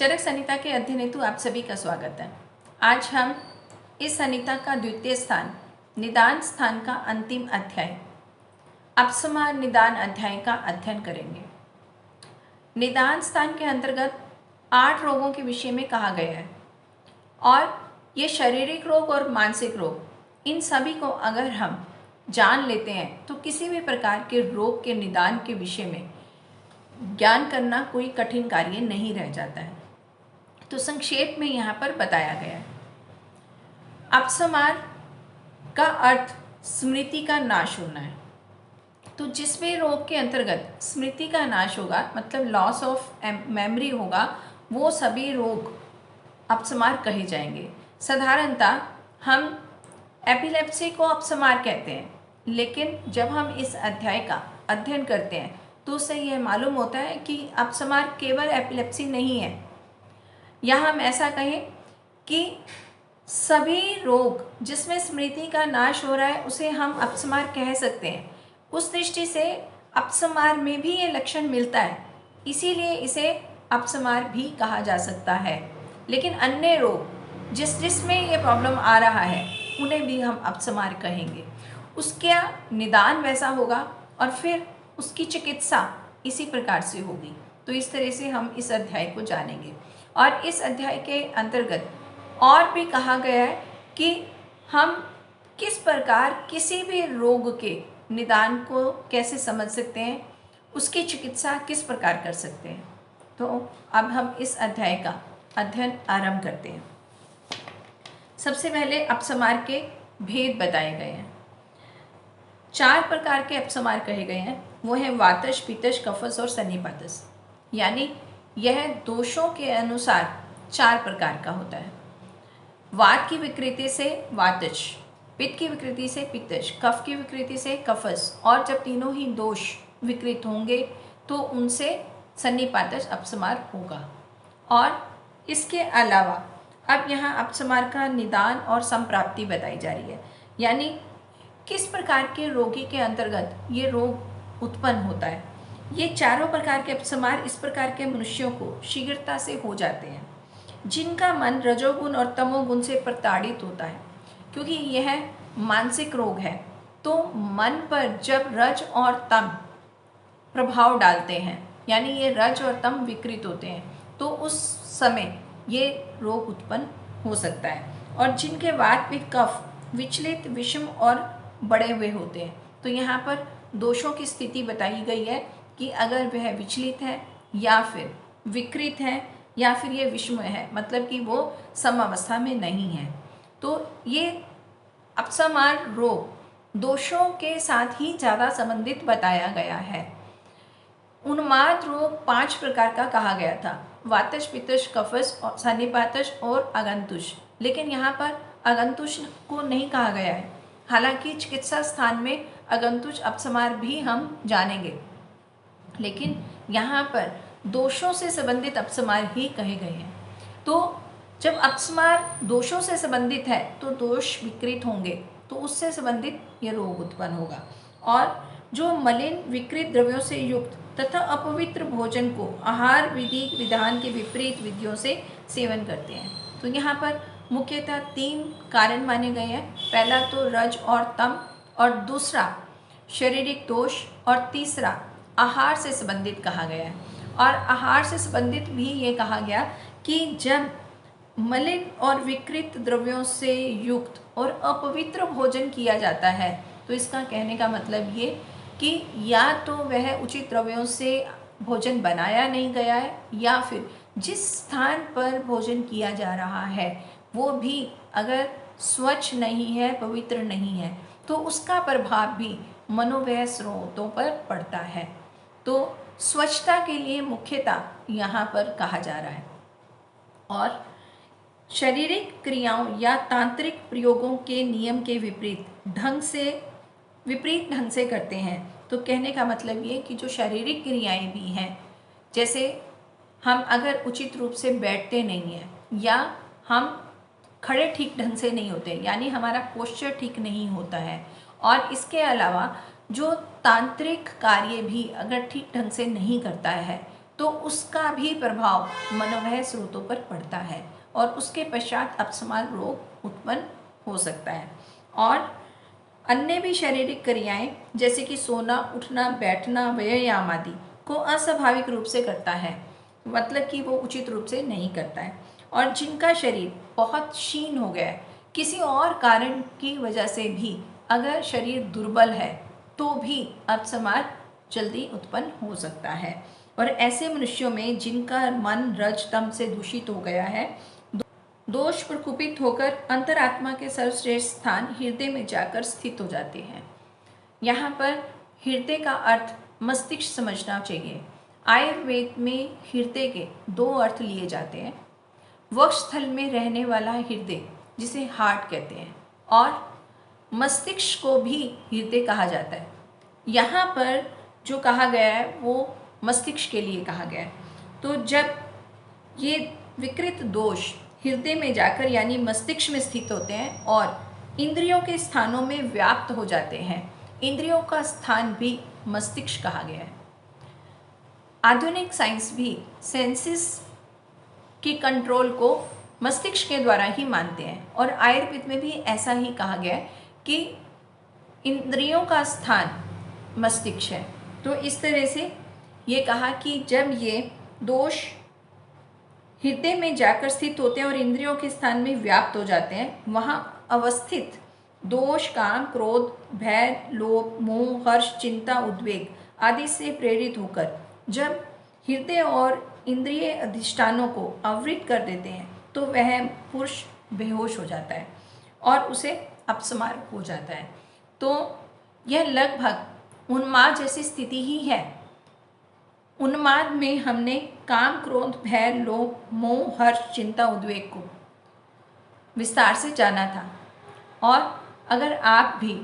चरक संहिता के अध्ययन हेतु आप सभी का स्वागत है। आज हम इस संहिता का द्वितीय स्थान निदान स्थान का अंतिम अध्याय अपसमार निदान अध्याय का अध्ययन करेंगे। निदान स्थान के अंतर्गत 8 रोगों के विषय में कहा गया है और ये शारीरिक रोग और मानसिक रोग इन सभी को अगर हम जान लेते हैं तो किसी भी प्रकार के रोग के निदान के विषय में ज्ञान करना कोई कठिन कार्य नहीं रह जाता है। तो संक्षेप में यहाँ पर बताया गया है। अपसमार का अर्थ स्मृति का नाश होना है। तो जिस भी रोग के अंतर्गत स्मृति का नाश होगा, मतलब लॉस ऑफ मेमोरी होगा, वो सभी रोग अपसमार कहे जाएंगे। साधारणतः हम एपिलेप्सी को अपसमार कहते हैं, लेकिन जब हम इस अध्याय का अध्ययन करते हैं तो उससे यह मालूम होता है कि अपसमार केवल एपिलेप्सी नहीं है। यहाँ हम ऐसा कहें कि सभी रोग जिसमें स्मृति का नाश हो रहा है उसे हम अपसमार कह सकते हैं। उस दृष्टि से अपसमार में भी ये लक्षण मिलता है, इसीलिए इसे अपसमार भी कहा जा सकता है। लेकिन अन्य रोग जिसमें ये प्रॉब्लम आ रहा है उन्हें भी हम अपसमार कहेंगे। उसका निदान वैसा होगा और फिर उसकी चिकित्सा इसी प्रकार से होगी। तो इस तरह से हम इस अध्याय को जानेंगे। और इस अध्याय के अंतर्गत और भी कहा गया है कि हम किस प्रकार किसी भी रोग के निदान को कैसे समझ सकते हैं, उसकी चिकित्सा किस प्रकार कर सकते हैं। तो अब हम इस अध्याय का अध्ययन आरंभ करते हैं। सबसे पहले अपसमार के भेद बताए गए हैं। 4 प्रकार के अपसमार कहे गए हैं। वो है वातज, पित्तज, कफज और सन्निपातज। यानी यह दोषों के अनुसार 4 प्रकार का होता है। वात की विकृति से वातज, पित्त की विकृति से पित्तज, कफ की विकृति से कफज, और जब तीनों ही दोष विकृत होंगे तो उनसे सन्निपातज अपसमार होगा। और इसके अलावा अब यहाँ अपसमार का निदान और संप्राप्ति बताई जा रही है, यानी किस प्रकार के रोगी के अंतर्गत ये रोग उत्पन्न होता है। ये चारों प्रकार के अपसमार इस प्रकार के मनुष्यों को शीघ्रता से हो जाते हैं जिनका मन रजोगुण और तमोगुण से प्रताड़ित होता है। क्योंकि यह मानसिक रोग है तो मन पर जब रज और तम प्रभाव डालते हैं, यानी ये रज और तम विकृत होते हैं, तो उस समय ये रोग उत्पन्न हो सकता है। और जिनके वात पित्त कफ विचलित, विषम और बढ़े हुए होते हैं, तो यहाँ पर दोषों की स्थिति बताई गई है कि अगर वह विचलित है या फिर विकृत है या फिर ये विषम है, मतलब कि वो समावस्था में नहीं है। तो ये अपसमार रोग दोषों के साथ ही ज़्यादा संबंधित बताया गया है। उन्माद रोग 5 प्रकार का कहा गया था, वातज, पित्तज, कफज और सन्निपातज और अगंतुष। लेकिन यहाँ पर अगंतुष को नहीं कहा गया है। हालांकि चिकित्सा स्थान में अगंतुष अपसमार भी हम जानेंगे, लेकिन यहाँ पर दोषों से संबंधित अपसमार ही कहे गए हैं। तो जब अपसमार दोषों से संबंधित है तो दोष विकृत होंगे, तो उससे संबंधित यह रोग उत्पन्न होगा। और जो मलिन विकृत द्रव्यों से युक्त तथा अपवित्र भोजन को आहार विधि विधान के विपरीत विधियों से सेवन करते हैं, तो यहाँ पर मुख्यतः 3 कारण माने गए हैं। पहला तो रज और तम, और दूसरा शारीरिक दोष, और तीसरा आहार से संबंधित कहा गया है। और आहार से संबंधित भी ये कहा गया कि जब मलिन और विकृत द्रव्यों से युक्त और अपवित्र भोजन किया जाता है, तो इसका कहने का मतलब ये कि या तो वह उचित द्रव्यों से भोजन बनाया नहीं गया है, या फिर जिस स्थान पर भोजन किया जा रहा है वो भी अगर स्वच्छ नहीं है, पवित्र नहीं है, तो उसका प्रभाव भी मनोवैय स्रोतों पर पड़ता है। तो स्वच्छता के लिए मुख्यतः यहाँ पर कहा जा रहा है। और शारीरिक क्रियाओं या तांत्रिक प्रयोगों के नियम के विपरीत ढंग से करते हैं। तो कहने का मतलब ये कि जो शारीरिक क्रियाएं भी हैं, जैसे हम अगर उचित रूप से बैठते नहीं हैं, या हम खड़े ठीक ढंग से नहीं होते, यानी हमारा पोस्चर ठीक नहीं होता है, और इसके अलावा जो तांत्रिक कार्य भी अगर ठीक ढंग से नहीं करता है, तो उसका भी प्रभाव मनोवह स्रोतों पर पड़ता है और उसके पश्चात अपस्मार रोग उत्पन्न हो सकता है। और अन्य भी शारीरिक क्रियाएं जैसे कि सोना, उठना, बैठना, व्यायाम आदि को अस्वाभाविक रूप से करता है, मतलब कि वो उचित रूप से नहीं करता है। और जिनका शरीर बहुत क्षीण हो गया है, किसी और कारण की वजह से भी अगर शरीर दुर्बल है तो भी अपस्मार जल्दी उत्पन्न हो सकता है। और ऐसे मनुष्यों में जिनका मन रज तम से दूषित हो गया है, दोष प्रकुपित होकर अंतरात्मा के सर्वश्रेष्ठ स्थान हृदय में जाकर स्थित हो जाते हैं। यहाँ पर हृदय का अर्थ मस्तिष्क समझना चाहिए। आयुर्वेद में हृदय के दो अर्थ लिए जाते हैं। वक्षस्थल में रहने वाला हृदय जिसे हार्ट कहते हैं, और मस्तिष्क को भी हृदय कहा जाता है। यहाँ पर जो कहा गया है वो मस्तिष्क के लिए कहा गया है। तो जब ये विकृत दोष हृदय में जाकर यानी मस्तिष्क में स्थित होते हैं और इंद्रियों के स्थानों में व्याप्त हो जाते हैं, इंद्रियों का स्थान भी मस्तिष्क कहा गया है। आधुनिक साइंस भी सेंसेस की कंट्रोल को मस्तिष्क के द्वारा ही मानते हैं, और आयुर्वेद में भी ऐसा ही कहा गया है कि इंद्रियों का स्थान मस्तिष्क है। तो इस तरह से ये कहा कि जब ये दोष हृदय में जाकर स्थित होते हैं और इंद्रियों के स्थान में व्याप्त हो जाते हैं, वहाँ अवस्थित दोष काम, क्रोध, भय, लोभ, मोह, हर्ष, चिंता, उद्वेग आदि से प्रेरित होकर जब हृदय और इंद्रिय अधिष्ठानों को आवृत कर देते हैं तो वह पुरुष बेहोश हो जाता है और उसे अपस्मार हो जाता है। तो यह लगभग उन्माद जैसी स्थिति ही है। उन्माद में हमने काम, क्रोध, भय, लोभ, मोह, हर्ष, चिंता, उद्वेग को विस्तार से जाना था। और अगर आप भी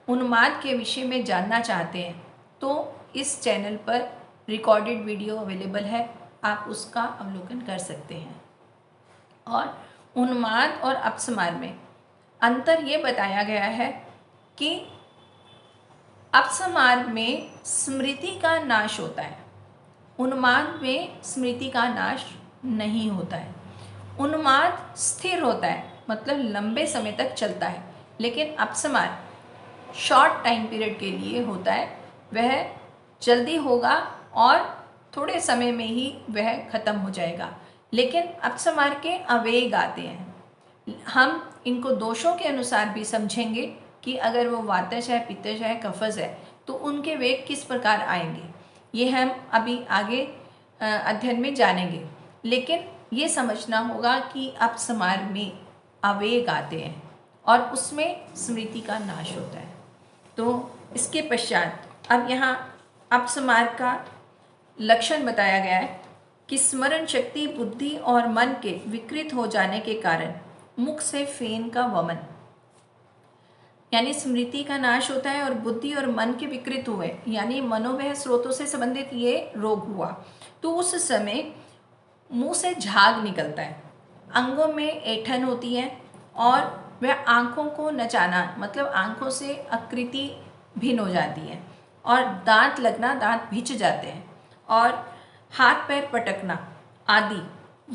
उन्माद के विषय में जानना चाहते हैं तो इस चैनल पर रिकॉर्डेड वीडियो अवेलेबल है, आप उसका अवलोकन कर सकते हैं। और उन्माद और अपस्मार में अंतर ये बताया गया है कि अपस्मार में स्मृति का नाश होता है, उन्माद में स्मृति का नाश नहीं होता है। उन्माद स्थिर होता है, मतलब लंबे समय तक चलता है, लेकिन अपस्मार शॉर्ट टाइम पीरियड के लिए होता है। वह जल्दी होगा और थोड़े समय में ही वह खत्म हो जाएगा। लेकिन अपस्मार के आवेग आते हैं। हम इनको दोषों के अनुसार भी समझेंगे कि अगर वो वातज है, पित्तज है, कफज है तो उनके वेग किस प्रकार आएंगे, ये हम अभी आगे अध्ययन में जानेंगे। लेकिन ये समझना होगा कि अपस्मार में आवेग आते हैं और उसमें स्मृति का नाश होता है। तो इसके पश्चात अब यहाँ अपस्मार का लक्षण बताया गया है कि स्मरण शक्ति, बुद्धि और मन के विकृत हो जाने के कारण मुख से फेन का वमन, यानी स्मृति का नाश होता है और बुद्धि और मन के विकृत हुए यानी मनोवह स्रोतों से संबंधित ये रोग हुआ, तो उस समय मुंह से झाग निकलता है, अंगों में ऐंठन होती है और वह आँखों को नचाना, मतलब आँखों से आकृति भिन्न हो जाती है और दांत लगना, दांत भिंच जाते हैं और हाथ पैर पटकना आदि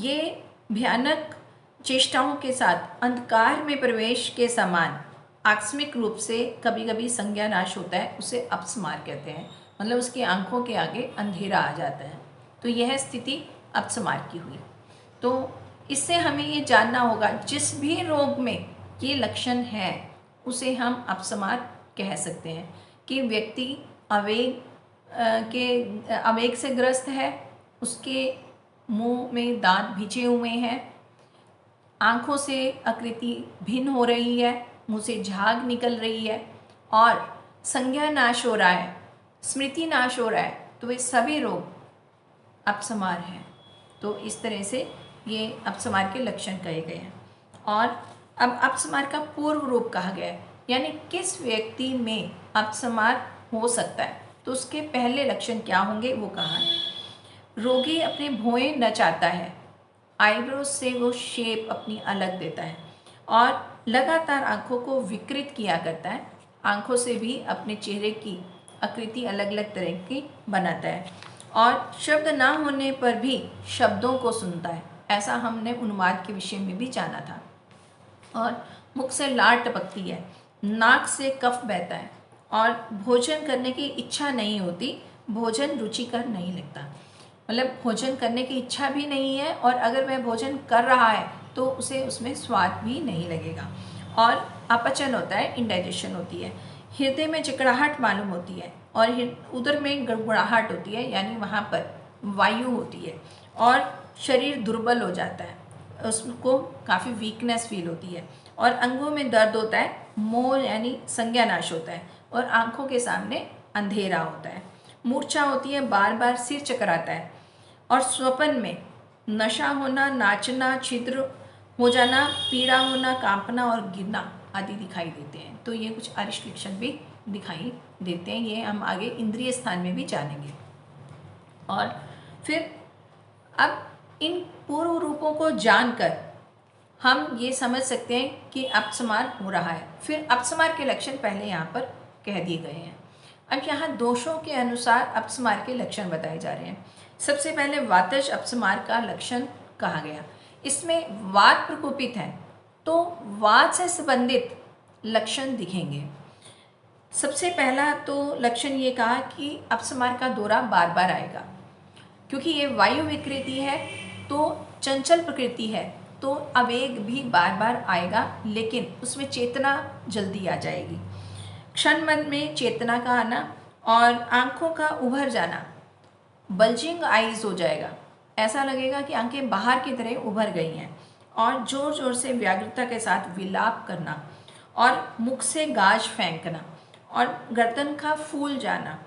ये भयानक चेष्टाओं के साथ अंधकार में प्रवेश के समान आकस्मिक रूप से कभी कभी संज्ञा नाश होता है, उसे अपस्मार कहते हैं। मतलब उसकी आंखों के आगे अंधेरा आ जाता है। तो यह स्थिति अपस्मार की हुई। तो इससे हमें ये जानना होगा जिस भी रोग में ये लक्षण है उसे हम अपस्मार कह सकते हैं कि व्यक्ति आवेग से ग्रस्त है, उसके मुंह में दांत भिंचे हुए हैं, आँखों से आकृति भिन्न हो रही है, मुंह से झाग निकल रही है और संज्ञा नाश हो रहा है, स्मृति नाश हो रहा है, तो वे सभी रोग अपस्मार हैं। तो इस तरह से ये अपस्मार के लक्षण कहे गए हैं। और अब अपस्मार का पूर्व रूप कहा गया है, यानी किस व्यक्ति में अपस्मार हो सकता है तो उसके पहले लक्षण क्या होंगे वो कहा है। रोगी अपने भौहें नचाता है, आईब्रोज से वो शेप अपनी अलग देता है और लगातार आँखों को विकृत किया करता है, आँखों से भी अपने चेहरे की आकृति अलग अलग तरह की बनाता है और शब्द ना होने पर भी शब्दों को सुनता है, ऐसा हमने उन्माद के विषय में भी जाना था। और मुख से लार टपकती है, नाक से कफ बहता है और भोजन करने की इच्छा नहीं होती, भोजन रुचिकर नहीं लगता। मतलब भोजन करने की इच्छा भी नहीं है और अगर वह भोजन कर रहा है तो उसे उसमें स्वाद भी नहीं लगेगा। और अपचन होता है, इंडाइजेशन होती है। हृदय में चिकड़ाहट मालूम होती है और उदर में गड़बड़ाहट होती है, यानी वहाँ पर वायु होती है और शरीर दुर्बल हो जाता है, उसको काफ़ी वीकनेस फील होती है और अंगों में दर्द होता है, मोह यानी संज्ञा नाश होता है और आँखों के सामने अंधेरा होता है। मूर्छा होती है, बार बार सिर चकराता है और स्वप्न में नशा होना, नाचना, छिद्र हो जाना, पीड़ा होना, कांपना और गिरना आदि दिखाई देते हैं। तो ये कुछ अरिष्ट लक्षण भी दिखाई देते हैं, ये हम आगे इंद्रिय स्थान में भी जानेंगे। और फिर अब इन पूर्व रूपों को जानकर हम ये समझ सकते हैं कि अपस्मार हो रहा है। फिर अपस्मार के लक्षण पहले यहाँ पर कह दिए गए हैं। अब यहाँ दोषों के अनुसार अपस्मार के लक्षण बताए जा रहे हैं। सबसे पहले वातज अपस्मार का लक्षण कहा गया। इसमें वात प्रकोपित है तो वात से संबंधित लक्षण दिखेंगे। सबसे पहला तो लक्षण ये कहा कि अपस्मार का दौरा बार बार आएगा, क्योंकि ये वायु विकृति है तो चंचल प्रकृति है तो आवेग भी बार बार आएगा, लेकिन उसमें चेतना जल्दी आ जाएगी। क्षण मन में चेतना का आना और आँखों का उभर जाना, बल्जिंग आइज हो जाएगा, ऐसा लगेगा कि आंखें बाहर की तरह उभर गई हैं और जोर जोर से व्याग्रता के साथ विलाप करना और मुख से गाज फेंकना और गर्दन का फूल जाना,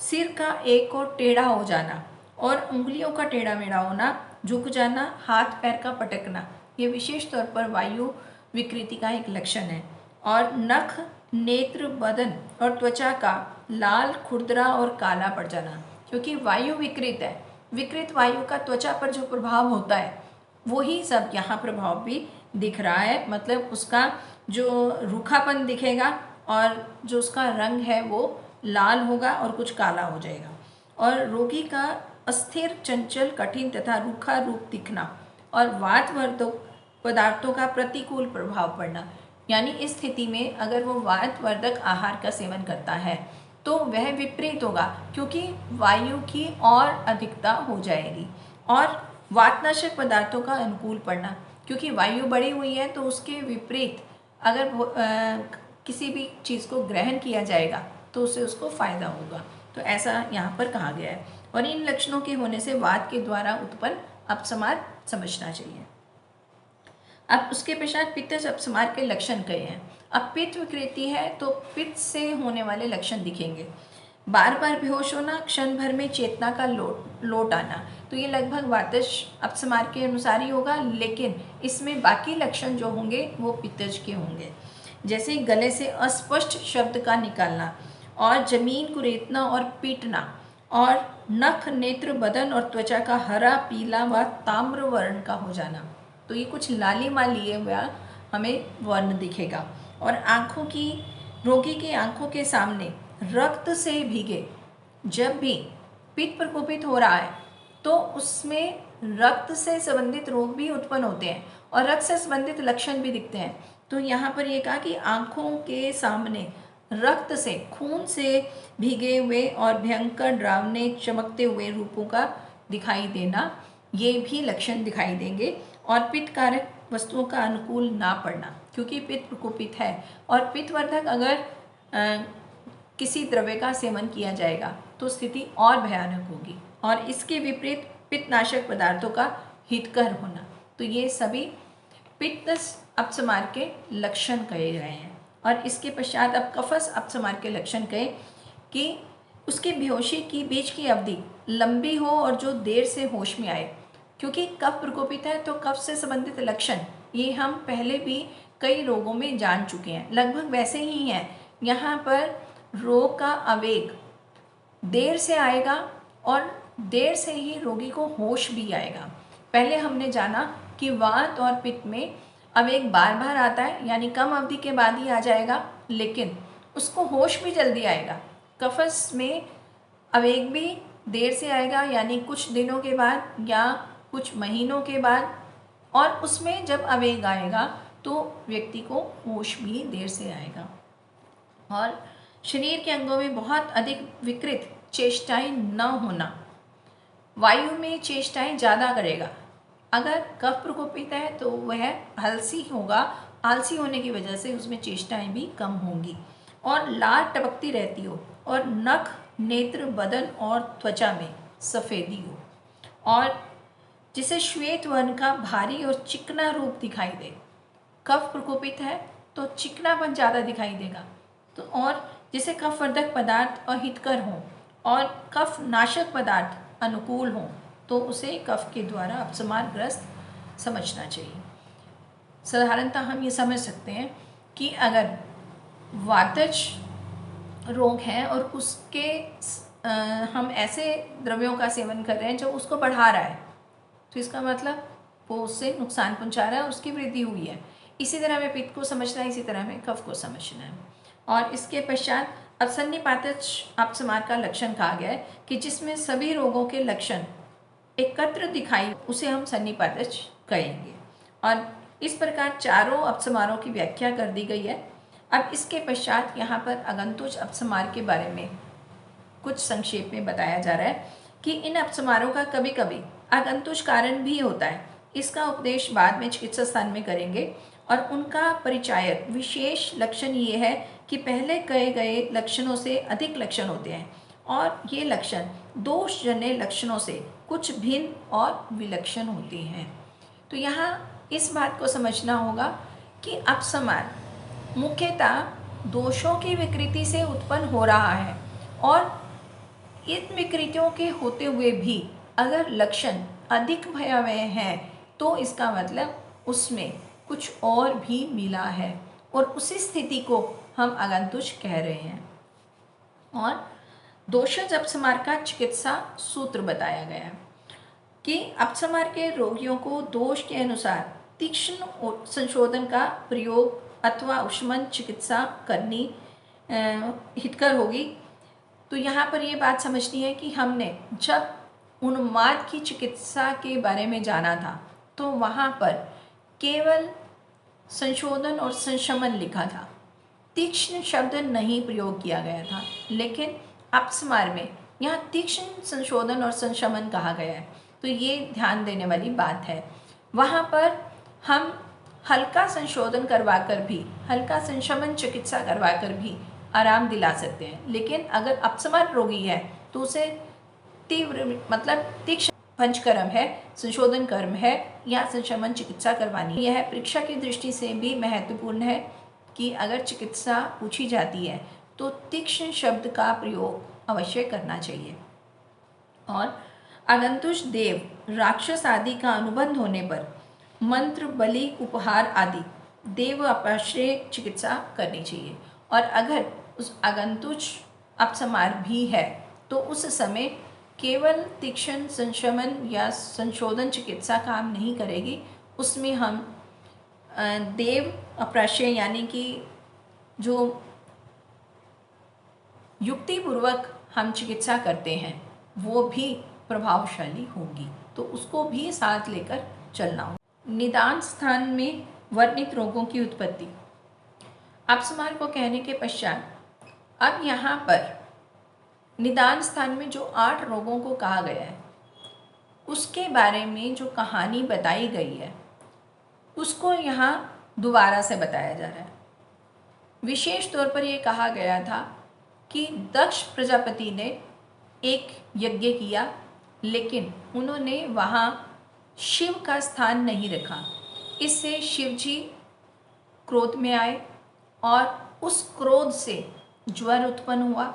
सिर का एक और टेढ़ा हो जाना और उंगलियों का टेढ़ा मेढ़ा होना, झुक जाना, हाथ पैर का पटकना, ये विशेष तौर पर वायु विकृति का एक लक्षण है। और नख, नेत्र, बदन और त्वचा का लाल, खुरदरा और काला पड़ जाना, क्योंकि वायु विकृत है। विकृत वायु का त्वचा पर जो प्रभाव होता है वही सब यहाँ प्रभाव भी दिख रहा है। मतलब उसका जो रूखापन दिखेगा और जो उसका रंग है वो लाल होगा और कुछ काला हो जाएगा। और रोगी का अस्थिर, चंचल, कठिन तथा रूखा रूप दिखना और वातवर्धक पदार्थों का प्रतिकूल प्रभाव पड़ना, यानी इस स्थिति में अगर वो वातवर्धक आहार का सेवन करता है तो वह विपरीत होगा, क्योंकि वायु की और अधिकता हो जाएगी। और वातनाशक पदार्थों का अनुकूल पड़ना, क्योंकि वायु बढ़ी हुई है तो उसके विपरीत अगर किसी भी चीज़ को ग्रहण किया जाएगा तो उससे उसको फायदा होगा। तो ऐसा यहाँ पर कहा गया है। और इन लक्षणों के होने से वात के द्वारा उत्पन्न अपस्मार समझना चाहिए। अब उसके पश्चात पित्तज अपस्मार के लक्षण कहे हैं। अब पित्त विकृति है तो पित्त से होने वाले लक्षण दिखेंगे। बार बार बेहोश होना, क्षण भर में चेतना का लोट आना, तो ये लगभग वातज अपस्मार के अनुसार ही होगा, लेकिन इसमें बाकी लक्षण जो होंगे वो पित्तज के होंगे। जैसे गले से अस्पष्ट शब्द का निकालना और जमीन को रेतना और पीटना और नख, नेत्र, बदन और त्वचा का हरा, पीला व ताम्र वर्ण का हो जाना, तो ये कुछ लालिमा लिए हुआ हमें वर्ण दिखेगा। और आँखों की, रोगी की आँखों के सामने रक्त से भीगे, जब भी पित्त प्रकोपित हो रहा है तो उसमें रक्त से संबंधित रोग भी उत्पन्न होते हैं और रक्त से संबंधित लक्षण भी दिखते हैं। तो यहाँ पर ये कहा कि आँखों के सामने रक्त से, खून से भीगे हुए और भयंकर, डरावने, चमकते हुए रूपों का दिखाई देना, ये भी लक्षण दिखाई देंगे। और पित्त कारक वस्तुओं का अनुकूल ना पड़ना, क्योंकि पित्त प्रकोपित है और पित्तवर्धक अगर किसी द्रव्य का सेवन किया जाएगा तो स्थिति और भयानक होगी। और इसके विपरीत पित्तनाशक पदार्थों का हितकर होना, तो ये सभी पित्त अपस्मार के लक्षण कहे गए हैं। और इसके पश्चात अब कफस अपस्मार के लक्षण कहे कि उसकी बेहोशी की बीच की अवधि लंबी हो और जो देर से होश में आए, क्योंकि कफ प्रकोपित है तो कफ से संबंधित लक्षण ये हम पहले भी कई रोगों में जान चुके हैं, लगभग वैसे ही हैं। यहाँ पर रोग का आवेग देर से आएगा और देर से ही रोगी को होश भी आएगा। पहले हमने जाना कि वात और पित्त में आवेग बार बार आता है, यानी कम अवधि के बाद ही आ जाएगा, लेकिन उसको होश भी जल्दी आएगा। कफस में आवेग भी देर से आएगा, यानी कुछ दिनों के बाद या कुछ महीनों के बाद, और उसमें जब आवेग आएगा तो व्यक्ति को होश भी देर से आएगा। और शरीर के अंगों में बहुत अधिक विकृत चेष्टाएं न होना, वायु में चेष्टाएं ज़्यादा करेगा। अगर कफ प्रकोपित है तो वह आलसी होगा, आलसी होने की वजह से उसमें चेष्टाएं भी कम होंगी, और लार टपकती रहती हो, और नख, नेत्र, बदन और त्वचा में सफ़ेदी हो, और जिसे श्वेत वर्ण का भारी और चिकना रूप दिखाई दे। कफ प्रकोपित है तो चिकनापन ज़्यादा दिखाई देगा, तो और जिसे कफवर्धक पदार्थ अहितकर हों और कफ नाशक पदार्थ अनुकूल हों तो उसे कफ के द्वारा अपस्मारग्रस्त समझना चाहिए। साधारणतः हम ये समझ सकते हैं कि अगर वातज रोग है और उसके हम ऐसे द्रव्यों का सेवन कर रहे हैं जो उसको बढ़ा रहा है, तो इसका मतलब वो उससे नुकसान पहुंचा रहा है, उसकी वृद्धि हुई है। इसी तरह हमें पित्त को समझना है, इसी तरह हमें कफ को समझना है। और इसके पश्चात अपसन्निपातज अपस्मार का लक्षण कहा गया है कि जिसमें सभी रोगों के लक्षण एकत्र दिखाई, उसे हम सन्निपातज कहेंगे। और इस प्रकार चारों अपस्मारों की व्याख्या कर दी गई है। अब इसके पश्चात यहाँ पर आगंतुज अपस्मार के बारे में कुछ संक्षेप में बताया जा रहा है कि इन अपस्मारों का कभी कभी आगंतुज कारण भी होता है। इसका उपदेश बाद में चिकित्सा स्थान में करेंगे। और उनका परिचायक विशेष लक्षण ये है कि पहले कहे गए लक्षणों से अधिक लक्षण होते हैं, और ये लक्षण दोषजन्य लक्षणों से कुछ भिन्न और विलक्षण होते हैं। तो यहाँ इस बात को समझना होगा कि अपस्मार मुख्यतः दोषों की विकृति से उत्पन्न हो रहा है, और इन विकृतियों के होते हुए भी अगर लक्षण अधिक भयावह हैं तो इसका मतलब उसमें कुछ और भी मिला है, और उसी स्थिति को हम आगंतुज कह रहे हैं। और दोषज अपस्मार का चिकित्सा सूत्र बताया गया कि अपस्मार के रोगियों को दोष के अनुसार तीक्ष्ण संशोधन का प्रयोग अथवा उष्मन चिकित्सा करनी हितकर होगी। तो यहाँ पर ये बात समझनी है कि हमने जब उन्माद की चिकित्सा के बारे में जाना था तो वहाँ पर केवल संशोधन और संशमन लिखा था, तीक्ष्ण शब्द नहीं प्रयोग किया गया था। लेकिन अपस्मार में यहाँ तीक्ष्ण संशोधन और संशमन कहा गया है, तो ये ध्यान देने वाली बात है। वहाँ पर हम हल्का संशोधन करवाकर भी, हल्का संशमन चिकित्सा करवाकर भी आराम दिला सकते हैं। लेकिन अगर अपस्मार रोगी है तो उसे तीव्र मतलब तीक्ष्ण पंचकर्म है, संशोधन कर्म है या संशमन चिकित्सा करवानी। यह परीक्षा की दृष्टि से भी महत्वपूर्ण है कि अगर चिकित्सा पूछी जाती है तो तीक्ष्ण शब्द का प्रयोग अवश्य करना चाहिए। और आगंतुज देव राक्षस आदि का अनुबंध होने पर मंत्र, बलि, उपहार आदि देव अपाश्रय चिकित्सा करनी चाहिए। और अगर उस आगंतुज अपस्मार भी है तो उस समय केवल तीक्ष्ण संशमन या संशोधन चिकित्सा काम नहीं करेगी, उसमें हम देव अप्राशय यानी कि जो युक्तिपूर्वक हम चिकित्सा करते हैं वो भी प्रभावशाली होगी, तो उसको भी साथ लेकर चलना हो। निदान स्थान में वर्णित रोगों की उत्पत्ति। अपस्मार को कहने के पश्चात अब यहाँ पर निदान स्थान में जो 8 रोगों को कहा गया है उसके बारे में जो कहानी बताई गई है उसको यहाँ दोबारा से बताया जा रहा है। विशेष तौर पर यह कहा गया था कि दक्ष प्रजापति ने एक यज्ञ किया, लेकिन उन्होंने वहाँ शिव का स्थान नहीं रखा। इससे शिव जी क्रोध में आए और उस क्रोध से ज्वर उत्पन्न हुआ,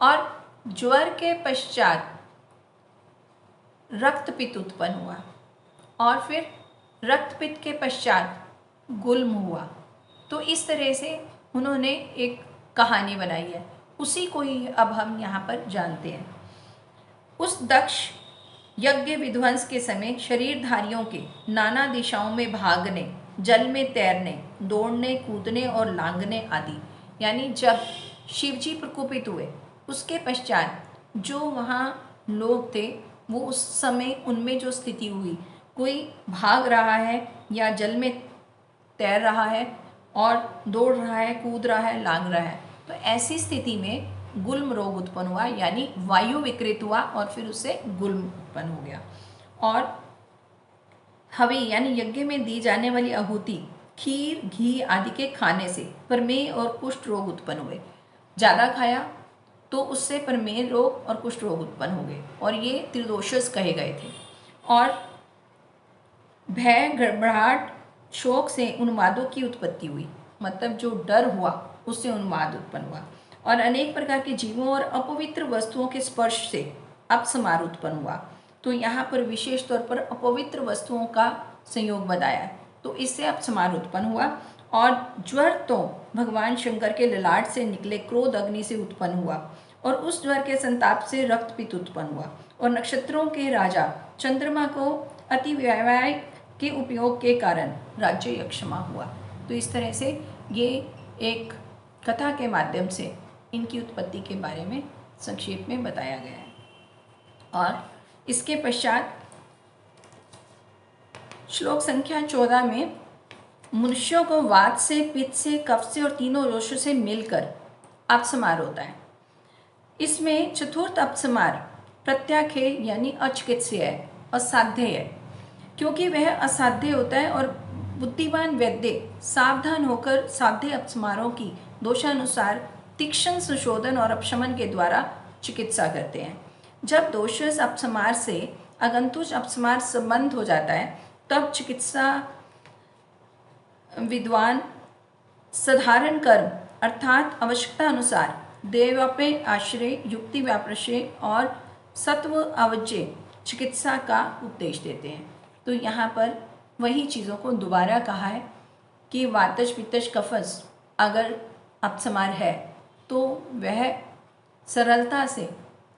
और ज्वर के पश्चात रक्तपित्त उत्पन्न हुआ, और फिर रक्तपित्त के पश्चात गुल्म हुआ। तो इस तरह से उन्होंने एक कहानी बनाई है, उसी को ही अब हम यहाँ पर जानते हैं। उस दक्ष यज्ञ विध्वंस के समय शरीरधारियों के नाना दिशाओं में भागने, जल में तैरने, दौड़ने, कूदने और लांघने आदि, यानी जब शिवजी प्रकोपित हुए उसके पश्चात जो वहाँ लोग थे वो उस समय उनमें जो स्थिति हुई, कोई भाग रहा है या जल में तैर रहा है और दौड़ रहा है, कूद रहा है, लांग रहा है, तो ऐसी स्थिति में गुल्म रोग उत्पन्न हुआ, यानी वायु विकृत हुआ और फिर उससे गुल्म उत्पन्न हो गया। और हवि यानी यज्ञ में दी जाने वाली आहुति, खीर, घी आदि के खाने से प्रमेह और कुष्ठ रोग उत्पन्न हुए। ज़्यादा खाया तो उससे प्रमेह रोग और कुष्ठ रोग उत्पन्न हो गए और ये त्रिदोषस कहे गए थे। और भय, घबराहट, शोक से उन्मादों की उत्पत्ति हुई, मतलब जो डर हुआ उससे उन्माद उत्पन्न हुआ। और अनेक प्रकार के जीवों और अपवित्र वस्तुओं के स्पर्श से अपस्मार उत्पन्न हुआ। तो यहाँ पर विशेष तौर पर अपवित्र वस्तुओं का संयोग बताया है, तो इससे अपस्मार उत्पन्न हुआ। और ज्वर तो भगवान शंकर के ललाट से निकले क्रोध अग्नि से उत्पन्न हुआ और उस ज्वर के संताप से रक्तपित्त उत्पन्न हुआ। और नक्षत्रों के राजा चंद्रमा को अति व्यय के उपयोग के कारण राज्य यक्षमा हुआ। तो इस तरह से ये एक कथा के माध्यम से इनकी उत्पत्ति के बारे में संक्षेप में बताया गया है। और इसके पश्चात श्लोक संख्या 14 में मनुष्यों को वात से, पित्त से, कफ से और तीनों दोषों से मिलकर अपस्मार होता है। इसमें चतुर्थ अपस्मार प्रत्याख्य यानी अचिकित्सीय है, असाध्य है, क्योंकि वह असाध्य होता है और बुद्धिमान वैद्य सावधान होकर साध्य अपस्मारों की दोषानुसार तीक्ष्ण संशोधन और अपशमन के द्वारा चिकित्सा करते हैं। जब दोषरस अपस्मार से आगंतुक अपस्मार संबंध हो जाता है तब चिकित्सा विद्वान साधारण कर्म अर्थात आवश्यकता अनुसार देवापे आश्रय, युक्ति व्याप्रश्रय और सत्व अवज्य चिकित्सा का उपदेश देते हैं। तो यहाँ पर वही चीज़ों को दोबारा कहा है कि वातज, पित्तज, कफज अगर अपस्मार है तो वह सरलता से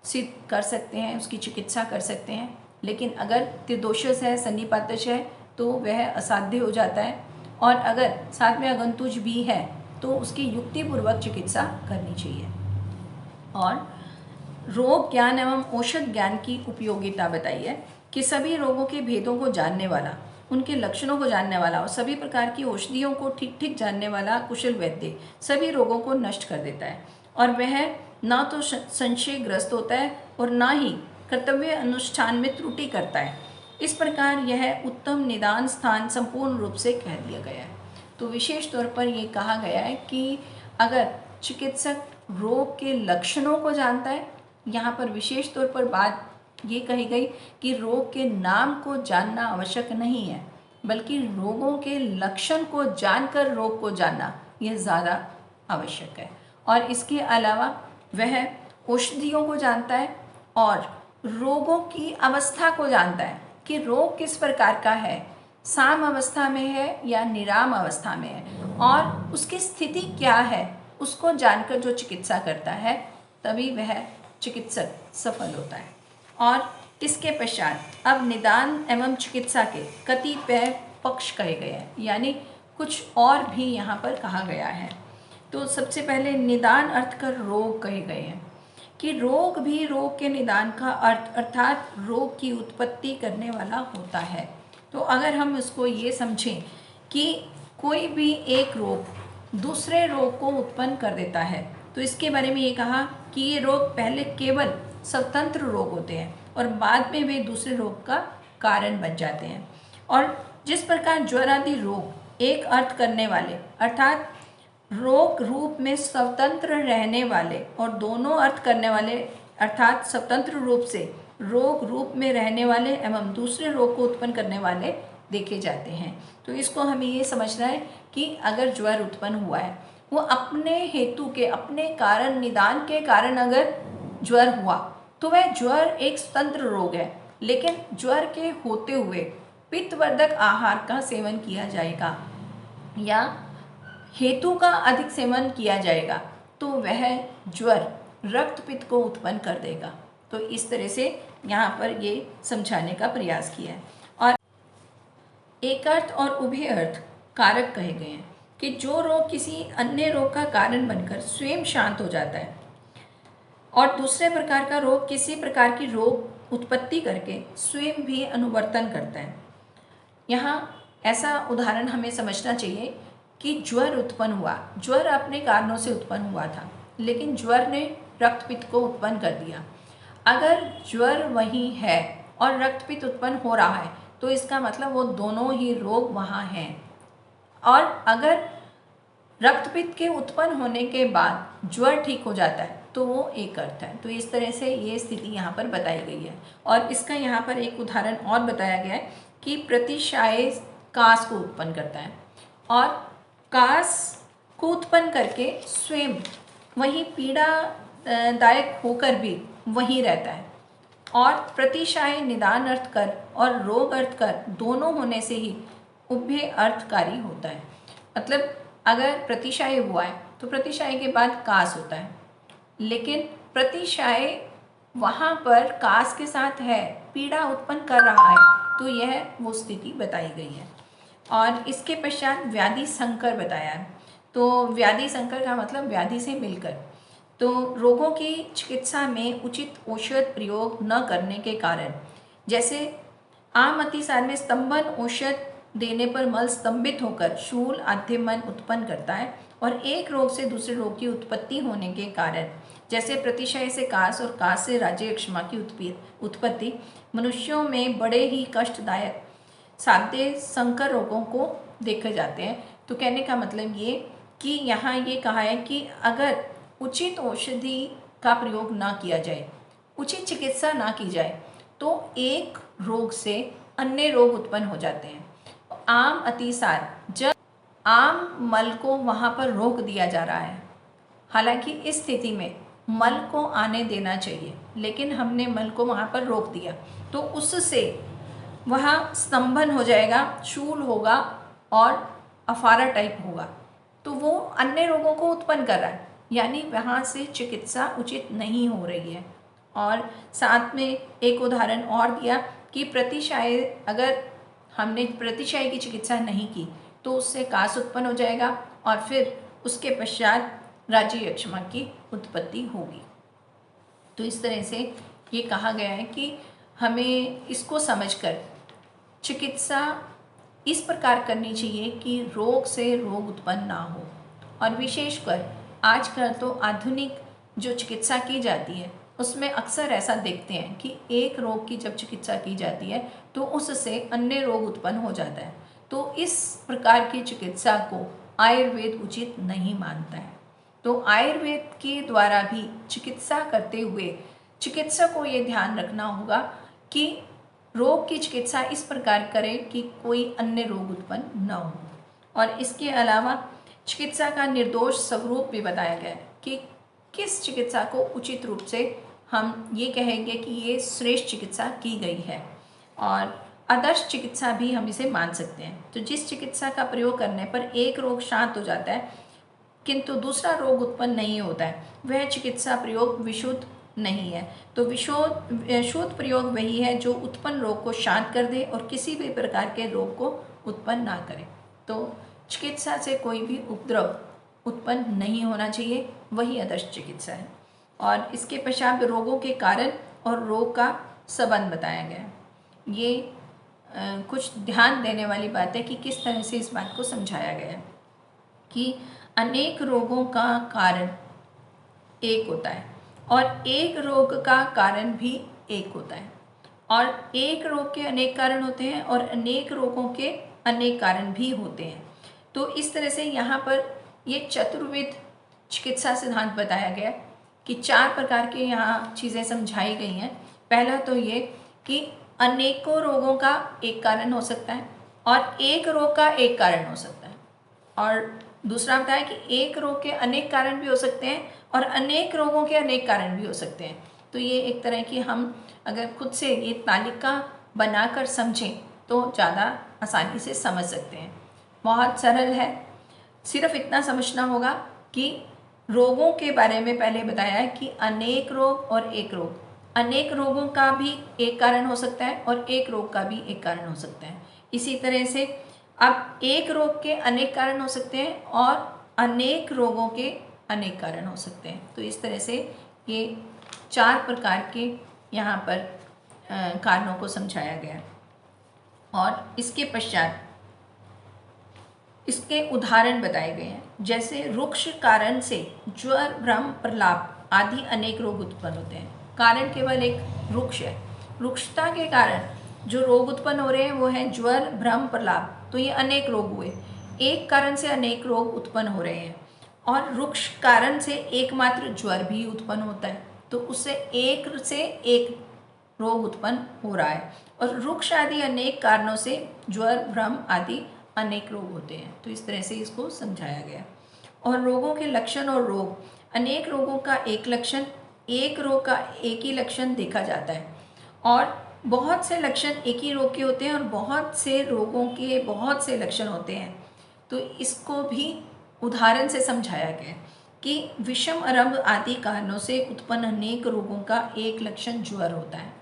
सिद्ध कर सकते हैं, उसकी चिकित्सा कर सकते हैं। लेकिन अगर त्रिदोषस है, सन्निपातज है, तो वह असाध्य हो जाता है। और अगर साथ में अगंतुज भी है तो उसकी युक्तिपूर्वक चिकित्सा करनी चाहिए। और रोग ज्ञान एवं औषध ज्ञान की उपयोगिता बताई है कि सभी रोगों के भेदों को जानने वाला, उनके लक्षणों को जानने वाला और सभी प्रकार की औषधियों को ठीक ठीक जानने वाला कुशल वैद्य सभी रोगों को नष्ट कर देता है। और वह ना तो संशयग्रस्त होता है और ना ही कर्तव्य अनुष्ठान में त्रुटि करता है। इस प्रकार यह उत्तम निदान स्थान संपूर्ण रूप से कह दिया गया है। तो विशेष तौर पर यह कहा गया है कि अगर चिकित्सक रोग के लक्षणों को जानता है, यहाँ पर विशेष तौर पर बात ये कही गई कि रोग के नाम को जानना आवश्यक नहीं है, बल्कि रोगों के लक्षण को जानकर रोग को जानना यह ज़्यादा आवश्यक है। और इसके अलावा वह औषधियों को जानता है और रोगों की अवस्था को जानता है कि रोग किस प्रकार का है, साम अवस्था में है या निराम अवस्था में है, और उसकी स्थिति क्या है उसको जानकर जो चिकित्सा करता है तभी वह चिकित्सक सफल होता है। और इसके पश्चात अब निदान एवं चिकित्सा के कतिपय पक्ष कहे गए हैं, यानी कुछ और भी यहाँ पर कहा गया है। तो सबसे पहले निदान अर्थ कर रोग कहे गए हैं कि रोग भी रोग के निदान का अर्थ अर्थात रोग की उत्पत्ति करने वाला होता है। तो अगर हम इसको ये समझें कि कोई भी एक रोग दूसरे रोग को उत्पन्न कर देता है, तो इसके बारे में ये कहा कि ये रोग पहले केवल स्वतंत्र रोग होते हैं और बाद में वे दूसरे रोग का कारण बन जाते हैं। और जिस प्रकार ज्वर आदि रोग एक अर्थ करने वाले अर्थात रोग रूप में स्वतंत्र रहने वाले और दोनों अर्थ करने वाले अर्थात स्वतंत्र रूप से रोग रूप में रहने वाले एवं दूसरे रोग को उत्पन्न करने वाले देखे जाते हैं। तो इसको हमें ये समझना है कि अगर ज्वर उत्पन्न हुआ है वो अपने हेतु के, अपने कारण, निदान के कारण अगर ज्वर हुआ तो वह ज्वर एक स्वतंत्र रोग है। लेकिन ज्वर के होते हुए पित्तवर्धक आहार का सेवन किया जाएगा या हेतु का अधिक सेवन किया जाएगा तो वह ज्वर रक्तपित्त को उत्पन्न कर देगा। तो इस तरह से यहाँ पर ये समझाने का प्रयास किया है। और एक अर्थ और उभय अर्थ कारक कहे गए हैं कि जो रोग किसी अन्य रोग का कारण बनकर स्वयं शांत हो जाता है और दूसरे प्रकार का रोग किसी प्रकार की रोग उत्पत्ति करके स्वयं भी अनुवर्तन करता है। यहाँ ऐसा उदाहरण हमें समझना चाहिए कि ज्वर उत्पन्न हुआ, ज्वर अपने कारणों से उत्पन्न हुआ था, लेकिन ज्वर ने रक्तपित्त को उत्पन्न कर दिया। अगर ज्वर वही है और रक्तपित्त उत्पन्न हो रहा है तो इसका मतलब वो दोनों ही रोग वहाँ हैं। और अगर रक्तपित्त के उत्पन्न होने के बाद ज्वर ठीक हो जाता है तो वो एक अर्थ है। तो इस तरह से ये स्थिति यहाँ पर बताई गई है। और इसका यहाँ पर एक उदाहरण और बताया गया है कि प्रतिशाय कास को उत्पन्न करता है और कास को उत्पन्न करके स्वयं वही पीड़ादायक होकर भी वहीं रहता है। और प्रतिशाय निदान अर्थ कर और रोग अर्थ कर दोनों होने से ही उभय अर्थकारी होता है। मतलब अगर प्रतिशाय हुआ है तो प्रतिशाय के बाद कास होता है, लेकिन प्रतिशाय वहाँ पर कास के साथ है, पीड़ा उत्पन्न कर रहा है, तो यह वो स्थिति बताई गई है। और इसके पश्चात व्याधि संकर बताया है। तो व्याधि संकर का मतलब व्याधि से मिलकर। तो रोगों की चिकित्सा में उचित औषध प्रयोग न करने के कारण, जैसे आम अतिसार में स्तंभन औषध देने पर मल स्तंभित होकर शूल आद्यमन उत्पन्न करता है और एक रोग से दूसरे रोग की उत्पत्ति होने के कारण, जैसे प्रतिशय से कास और कास से राज्यक्षमा की उत्पत्ति मनुष्यों में बड़े ही कष्टदायक साध्य संकर रोगों को देखे जाते हैं। तो कहने का मतलब ये कि यहाँ ये कहा है कि अगर उचित औषधि का प्रयोग ना किया जाए, उचित चिकित्सा ना की जाए, तो एक रोग से अन्य रोग उत्पन्न हो जाते हैं। आम अतिसार, जब आम मल को वहाँ पर रोक दिया जा रहा है, हालांकि इस स्थिति में मल को आने देना चाहिए, लेकिन हमने मल को वहाँ पर रोक दिया तो उससे वहाँ स्तंभन हो जाएगा, शूल होगा और अफारा टाइप होगा, तो वो अन्य रोगों को उत्पन्न कर रहा है, यानी वहाँ से चिकित्सा उचित नहीं हो रही है। और साथ में एक उदाहरण और दिया कि प्रतिशाय, अगर हमने प्रतिशाय की चिकित्सा नहीं की तो उससे कास उत्पन्न हो जाएगा और फिर उसके पश्चात राज्यक्षमा की उत्पत्ति होगी। तो इस तरह से ये कहा गया है कि हमें इसको समझकर चिकित्सा इस प्रकार करनी चाहिए कि रोग से रोग उत्पन्न ना हो। और विशेषकर आजकल तो आधुनिक जो चिकित्सा की जाती है उसमें अक्सर ऐसा देखते हैं कि एक रोग की जब चिकित्सा की जाती है तो उससे अन्य रोग उत्पन्न हो जाता है। तो इस प्रकार की चिकित्सा को आयुर्वेद उचित नहीं मानता है। तो आयुर्वेद के द्वारा भी चिकित्सा करते हुए चिकित्सक को ये ध्यान रखना होगा कि रोग की चिकित्सा इस प्रकार करें कि कोई अन्य रोग उत्पन्न न हो। और इसके अलावा चिकित्सा का निर्दोष स्वरूप भी बताया गया है कि किस चिकित्सा को उचित रूप से हम ये कहेंगे कि ये श्रेष्ठ चिकित्सा की गई है, और आदर्श चिकित्सा भी हम इसे मान सकते हैं। तो जिस चिकित्सा का प्रयोग करने पर एक रोग शांत हो जाता है किंतु दूसरा रोग उत्पन्न नहीं होता है, वह चिकित्सा प्रयोग विशुद्ध नहीं है। तो शुद्ध प्रयोग वही है जो उत्पन्न रोग को शांत कर दे और किसी भी प्रकार के रोग को उत्पन्न ना करे। तो चिकित्सा से कोई भी उपद्रव उत्पन्न नहीं होना चाहिए, वही आदर्श चिकित्सा है। और इसके पश्चात रोगों के कारण और रोग का संबंध बताया गया है। ये कुछ ध्यान देने वाली बात है कि किस तरह से इस बात को समझाया गया है कि अनेक रोगों का कारण एक होता है और एक रोग का कारण भी एक होता है, और एक रोग के अनेक कारण होते हैं और अनेक रोगों के अनेक कारण भी होते हैं। तो इस तरह से यहाँ पर ये चतुर्विध चिकित्सा सिद्धांत बताया गया कि 4 प्रकार के यहाँ चीज़ें समझाई गई हैं। पहला तो ये कि अनेकों रोगों का एक कारण हो सकता है और एक रोग का एक कारण हो सकता है, और दूसरा बताया कि एक रोग के अनेक कारण भी हो सकते हैं और अनेक रोगों के अनेक कारण भी हो सकते हैं। तो ये एक तरह की हम अगर खुद से ये तालिका बनाकर समझें तो ज़्यादा आसानी से समझ सकते हैं। बहुत सरल है, सिर्फ इतना समझना होगा कि रोगों के बारे में पहले बताया है कि अनेक रोग और एक रोग, अनेक रोगों का भी एक कारण हो सकता है और एक रोग का भी एक कारण हो सकता है। इसी तरह से अब एक रोग के अनेक कारण हो सकते हैं और अनेक रोगों के अनेक कारण हो सकते हैं। तो इस तरह से ये 4 प्रकार के यहाँ पर कारणों को समझाया गया और इसके पश्चात इसके उदाहरण बताए गए हैं। जैसे रुक्ष कारण से ज्वर, भ्रम, प्रलाप आदि अनेक रोग उत्पन्न होते हैं। कारण केवल एक रुक्ष है, रुक्षता के कारण जो रोग उत्पन्न हो रहे हैं वो है ज्वर, भ्रम, प्रलाप। तो ये अनेक रोग हुए, एक कारण से अनेक रोग उत्पन्न हो रहे हैं। और रुक्ष कारण से एकमात्र ज्वर भी उत्पन्न होता है, तो उससे एक रोग उत्पन्न हो रहा है। और रुक्ष आदि अनेक कारणों से ज्वर, भ्रम आदि अनेक रोग होते हैं। तो इस तरह से इसको समझाया गया। और रोगों के लक्षण और रोग, अनेक रोगों का एक लक्षण, एक रोग का एक ही लक्षण देखा जाता है। और बहुत से लक्षण एक ही रोग के होते हैं और बहुत से रोगों के बहुत से लक्षण होते हैं। तो इसको भी उदाहरण से समझाया गया कि विषम आरंभ आदि कारणों से उत्पन्न अनेक रोगों का एक लक्षण ज्वर होता है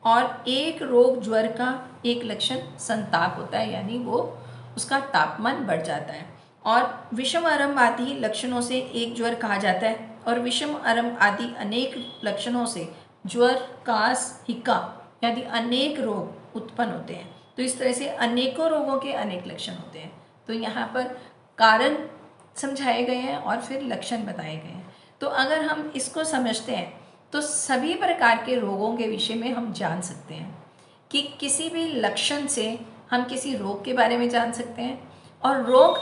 और एक रोग ज्वर का एक लक्षण संताप होता है, यानी वो उसका तापमान बढ़ जाता है। और विषम आरंभ आदि लक्षणों से एक ज्वर कहा जाता है और विषम आरंभ आदि अनेक लक्षणों से ज्वर, कास, हिक्का आदि अनेक रोग उत्पन्न होते हैं। तो इस तरह से अनेकों रोगों के अनेक लक्षण होते हैं। तो यहाँ पर कारण समझाए गए हैं और फिर लक्षण बताए गए हैं। तो अगर हम इसको समझते हैं तो सभी प्रकार के रोगों के विषय में हम जान सकते हैं कि किसी भी लक्षण से हम किसी रोग के बारे में जान सकते हैं और रोग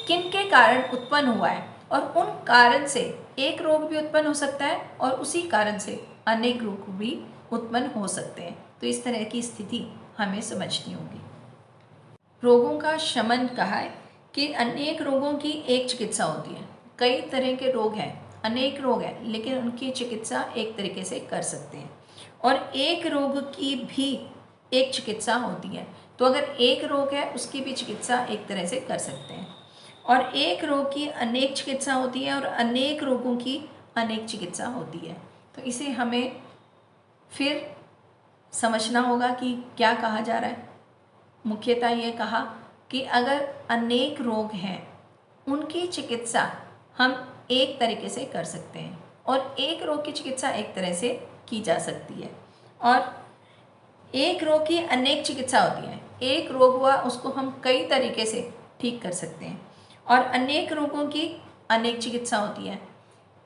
किन के कारण उत्पन्न हुआ है, और उन कारण से एक रोग भी उत्पन्न हो सकता है और उसी कारण से अनेक रोग भी उत्पन्न हो सकते हैं। तो इस तरह की स्थिति हमें समझनी होगी। रोगों का शमन कहा है कि अनेक रोगों की एक चिकित्सा होती है। कई तरह के रोग हैं, अनेक रोग हैं, लेकिन उनकी चिकित्सा एक तरीके से कर सकते हैं। और एक रोग की भी एक चिकित्सा होती है। तो अगर एक रोग है उसकी भी चिकित्सा एक तरह से कर सकते हैं। और एक रोग की अनेक चिकित्सा होती है और अनेक रोगों की अनेक चिकित्सा होती है। तो इसे हमें फिर समझना होगा कि क्या कहा जा रहा है। मुख्यतः ये कहा कि अगर अनेक रोग हैं उनकी चिकित्सा हम एक तरीके से कर सकते हैं और एक रोग की चिकित्सा एक तरह से की जा सकती है। और एक रोग की अनेक चिकित्सा होती है। एक रोग हुआ उसको हम कई तरीके से ठीक कर सकते हैं और अनेक रोगों की अनेक चिकित्सा होती है।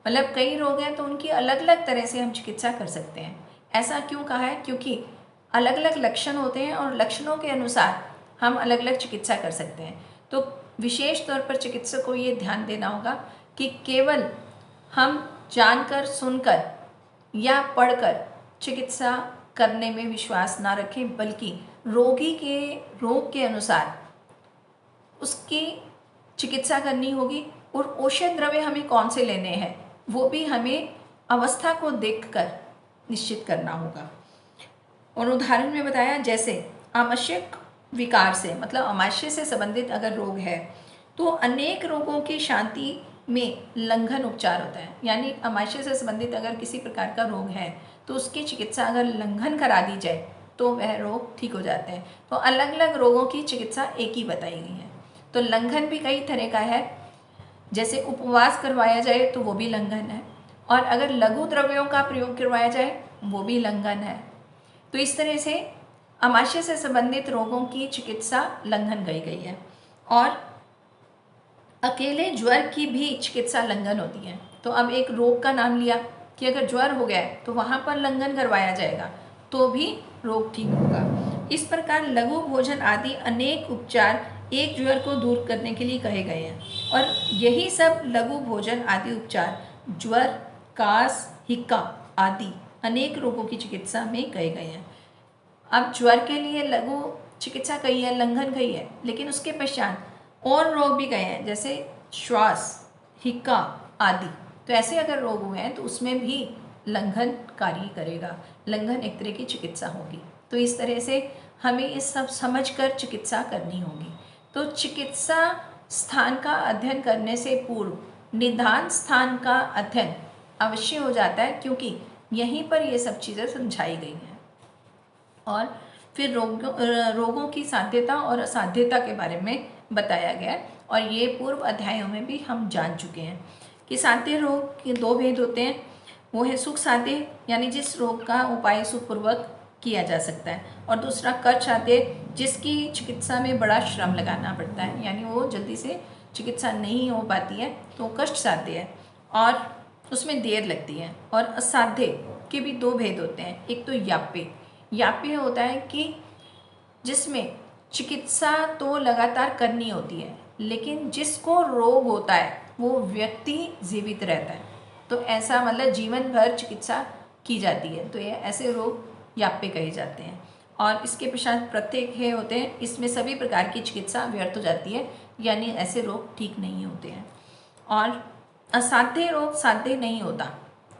मतलब कई रोग हैं तो उनकी अलग अलग तरह से हम चिकित्सा कर सकते हैं। ऐसा क्यों कहा है? क्योंकि अलग अलग लक्षण होते हैं और लक्षणों के अनुसार हम अलग अलग चिकित्सा कर सकते हैं। तो विशेष तौर पर चिकित्सक को ये ध्यान देना होगा कि केवल हम जानकर, सुनकर या पढ़कर चिकित्सा करने में विश्वास ना रखें, बल्कि रोगी के रोग के अनुसार उसकी चिकित्सा करनी होगी। और औषध द्रव्य हमें कौन से लेने हैं वो भी हमें अवस्था को देखकर निश्चित करना होगा। और उदाहरण में बताया, जैसे आमाशयिक विकार से, मतलब आमाशय से संबंधित अगर रोग है तो अनेक रोगों की शांति में लंघन उपचार होता है। यानी आमाशय से संबंधित अगर किसी प्रकार का रोग है तो उसकी चिकित्सा अगर लंघन करा दी जाए तो वह रोग ठीक हो जाते हैं। तो अलग अलग रोगों की चिकित्सा एक ही बताई गई है। तो लंघन भी कई तरह का है, जैसे उपवास करवाया जाए तो वो भी लंघन है, और अगर लघु द्रव्यों का प्रयोग करवाया जाए वो भी लंघन है। तो इस तरह से आमाशय से संबंधित रोगों की चिकित्सा लंघन गई है। और अकेले ज्वर की भी चिकित्सा लंघन होती है। तो अब एक रोग का नाम लिया कि अगर ज्वर हो गया है तो वहाँ पर लंघन करवाया जाएगा तो भी रोग ठीक होगा। इस प्रकार लघु भोजन आदि अनेक उपचार एक ज्वर को दूर करने के लिए कहे गए हैं। और यही सब लघु भोजन आदि उपचार ज्वर, कास, हिक्का आदि अनेक रोगों की चिकित्सा में कहे गए हैं। अब ज्वर के लिए लघु चिकित्सा कही है, लंघन कही है, लेकिन उसके पश्चात और रोग भी गए हैं, जैसे श्वास, हिक्का आदि। तो ऐसे अगर रोग हुए हैं तो उसमें भी लंघन कार्य करेगा, लंघन एक तरह की चिकित्सा होगी। तो इस तरह से हमें ये सब समझकर चिकित्सा करनी होगी। तो चिकित्सा स्थान का अध्ययन करने से पूर्व निदान स्थान का अध्ययन अवश्य हो जाता है, क्योंकि यहीं पर ये सब चीज़ें समझाई गई हैं। और फिर रोगों की साध्यता और असाध्यता के बारे में बताया गया है। और ये पूर्व अध्यायों में भी हम जान चुके हैं कि साध्य रोग के दो भेद होते हैं, वो है सुख साध्य, यानी जिस रोग का उपाय सुखपूर्वक किया जा सकता है, और दूसरा कष्ट साध्य, जिसकी चिकित्सा में बड़ा श्रम लगाना पड़ता है, यानी वो जल्दी से चिकित्सा नहीं हो पाती है, तो कष्ट साध्य है और उसमें देर लगती है। और असाध्य के भी दो भेद होते हैं। एक तो याप्य, याप्य होता है कि जिसमें चिकित्सा तो लगातार करनी होती है, लेकिन जिसको रोग होता है वो व्यक्ति जीवित रहता है, तो ऐसा मतलब जीवन भर चिकित्सा की जाती है, तो ये ऐसे रोग याप्य कहे जाते हैं। और इसके पश्चात प्रत्येक है होते हैं, इसमें सभी प्रकार की चिकित्सा व्यर्थ हो जाती है, यानी ऐसे रोग ठीक नहीं होते हैं। और असाध्य रोग साध्य नहीं होता,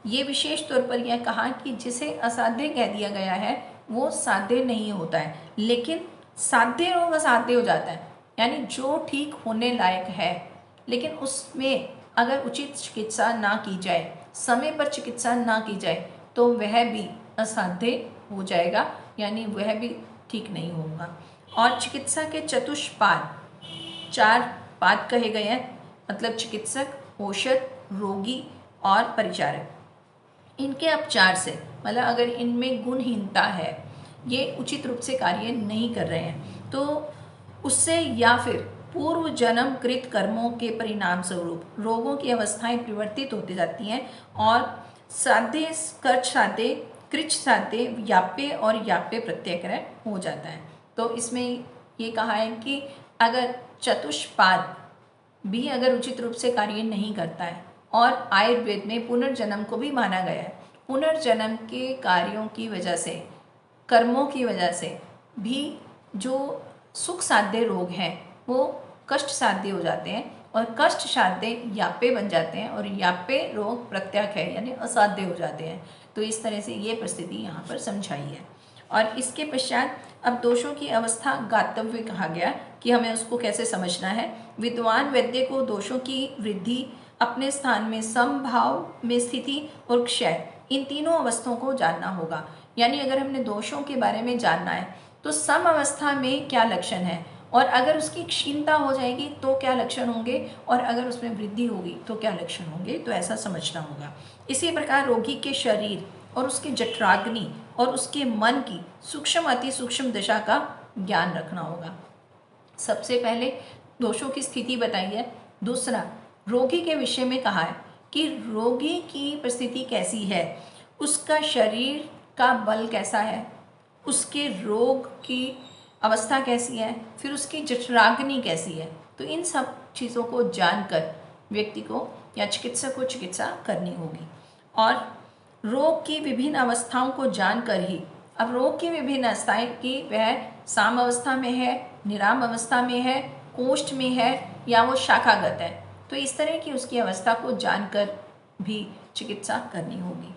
ये विशेष तौर पर यह कहा कि जिसे असाध्य कह दिया गया है वो साध्य नहीं होता है, लेकिन साध्य रोग असाध्य हो जाता है, यानी जो ठीक होने लायक है लेकिन उसमें अगर उचित चिकित्सा ना की जाए, समय पर चिकित्सा ना की जाए, तो वह भी असाध्य हो जाएगा, यानी वह भी ठीक नहीं होगा। और चिकित्सा के चतुष्पाद, 4 पाद कहे गए हैं, मतलब चिकित्सक, औषध, रोगी और परिचारक। इनके उपचार से मतलब अगर इनमें गुणहीनता है, ये उचित रूप से कार्य नहीं कर रहे हैं, तो उससे या फिर पूर्व जन्म कृत कर्मों के परिणाम स्वरूप रोगों की अवस्थाएं परिवर्तित होती जाती हैं और साध्य, कर्च साध्य, कृच साध्य, याप्य और याप्य प्रत्ययक्रय हो जाता है। तो इसमें ये कहा है कि अगर चतुष्पाद भी अगर उचित रूप से कार्य नहीं करता है, और आयुर्वेद में पुनर्जन्म को भी माना गया है, पुनर्जन्म के कार्यों की वजह से, कर्मों की वजह से भी जो सुख साध्य रोग हैं वो कष्ट साध्य हो जाते हैं, और कष्ट साध्य याप्य बन जाते हैं, और याप्य रोग प्रत्यक है यानी असाध्य हो जाते हैं। तो इस तरह से ये परिस्थिति यहाँ पर समझाई है। और इसके पश्चात अब दोषों की अवस्था गातव्य कहा गया कि हमें उसको कैसे समझना है। विद्वान वैद्य को दोषों की वृद्धि, अपने स्थान में समभाव में स्थिति और क्षय, इन तीनों अवस्थाओं को जानना होगा। यानी अगर हमने दोषों के बारे में जानना है तो सम अवस्था में क्या लक्षण है, और अगर उसकी क्षीणता हो जाएगी तो क्या लक्षण होंगे, और अगर उसमें वृद्धि होगी तो क्या लक्षण होंगे, तो ऐसा समझना होगा। इसी प्रकार रोगी के शरीर और उसके जठराग्नि और उसके मन की सूक्ष्म अति सूक्ष्म दशा का ज्ञान रखना होगा। सबसे पहले दोषों की स्थिति बताई है। दूसरा, रोगी के विषय में कहा है कि रोगी की परिस्थिति कैसी है, उसका शरीर का बल कैसा है, उसके रोग की अवस्था कैसी है, फिर उसकी जठराग्नि कैसी है। तो इन सब चीज़ों को जानकर व्यक्ति को या चिकित्सक को चिकित्सा करनी होगी। और रोग की विभिन्न अवस्थाओं को जानकर ही, अब रोग की विभिन्न अवस्थाएं कि वह साम अवस्था में है, निराम अवस्था में है, कोष्ठ में है या वो शाखागत है, तो इस तरह की उसकी अवस्था को जानकर भी चिकित्सा करनी होगी।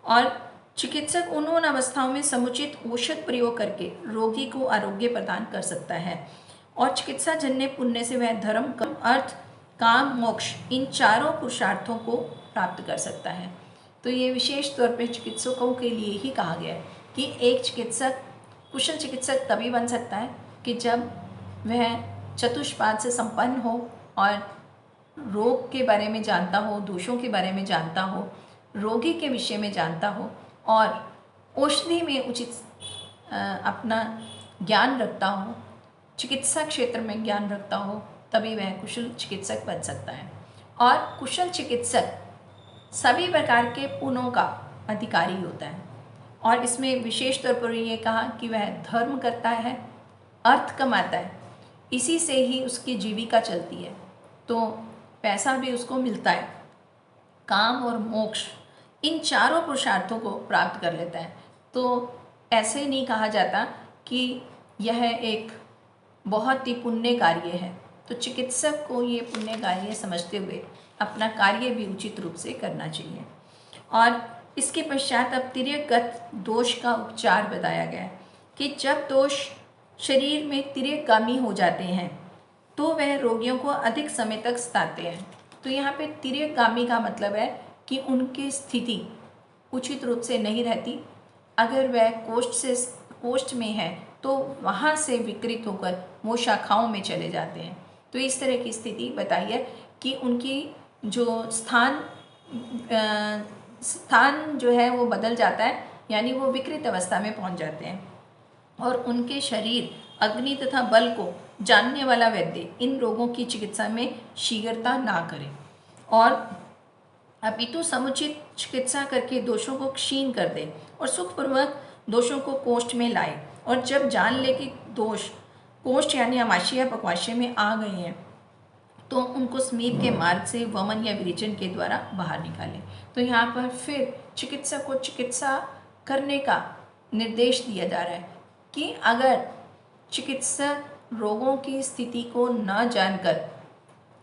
और चिकित्सक उन अवस्थाओं में समुचित औषध प्रयोग करके रोगी को आरोग्य प्रदान कर सकता है, और चिकित्सा जन्य पुण्य से वह धर्म, कर्म, अर्थ, काम, मोक्ष, इन चारों पुरुषार्थों को प्राप्त कर सकता है। तो ये विशेष तौर पर चिकित्सकों के लिए ही कहा गया है कि एक चिकित्सक कुशल चिकित्सक तभी बन सकता है कि जब वह चतुष्पाद से संपन्न हो और रोग के बारे में जानता हो, दोषों के बारे में जानता हो, रोगी के विषय में जानता हो, और औषधि में उचित अपना ज्ञान रखता हो, चिकित्सा क्षेत्र में ज्ञान रखता हो, तभी वह कुशल चिकित्सक बन सकता है। और कुशल चिकित्सक सभी प्रकार के पुण्यों का अधिकारी होता है, और इसमें विशेष तौर पर ये कहा कि वह धर्म करता है, अर्थ कमाता है, इसी से ही उसकी जीविका चलती है, तो पैसा भी उसको मिलता है, काम और मोक्ष, इन चारों पुरुषार्थों को प्राप्त कर लेता है। तो ऐसे नहीं कहा जाता कि यह एक बहुत ही पुण्य कार्य है। तो चिकित्सक को ये पुण्य कार्य समझते हुए अपना कार्य भी उचित रूप से करना चाहिए। और इसके पश्चात अब तिर्यकगत दोष का उपचार बताया गया है कि जब दोष शरीर में तिर्यकगामी हो जाते हैं तो वह रोगियों को अधिक समय तक सताते हैं। तो यहाँ पे तिर्यकगामी का मतलब है कि उनकी स्थिति उचित रूप से नहीं रहती। अगर वह कोष्ठ में है तो वहाँ से विकृत होकर वो शाखाओं में चले जाते हैं। तो इस तरह की स्थिति बताई है कि उनकी जो स्थान स्थान जो है वो बदल जाता है, यानी वो विकृत अवस्था में पहुंच जाते हैं और उनके शरीर, अग्नि तथा बल को जानने वाला वैद्य इन रोगों की चिकित्सा में शीघ्रता ना करे और अपितु समुचित चिकित्सा करके दोषों को क्षीण कर दे और सुखपूर्वक दोषों को कोष्ठ में लाए। और जब जान ले कि दोष कोष्ठ यानी अमाशय या पक्वाशय में आ गए हैं तो उनको समीप के मार्ग से वमन या विरेचन के द्वारा बाहर निकालें। तो यहाँ पर फिर चिकित्सक को चिकित्सा करने का निर्देश दिया जा रहा है कि अगर चिकित्सक रोगों की स्थिति को न जानकर,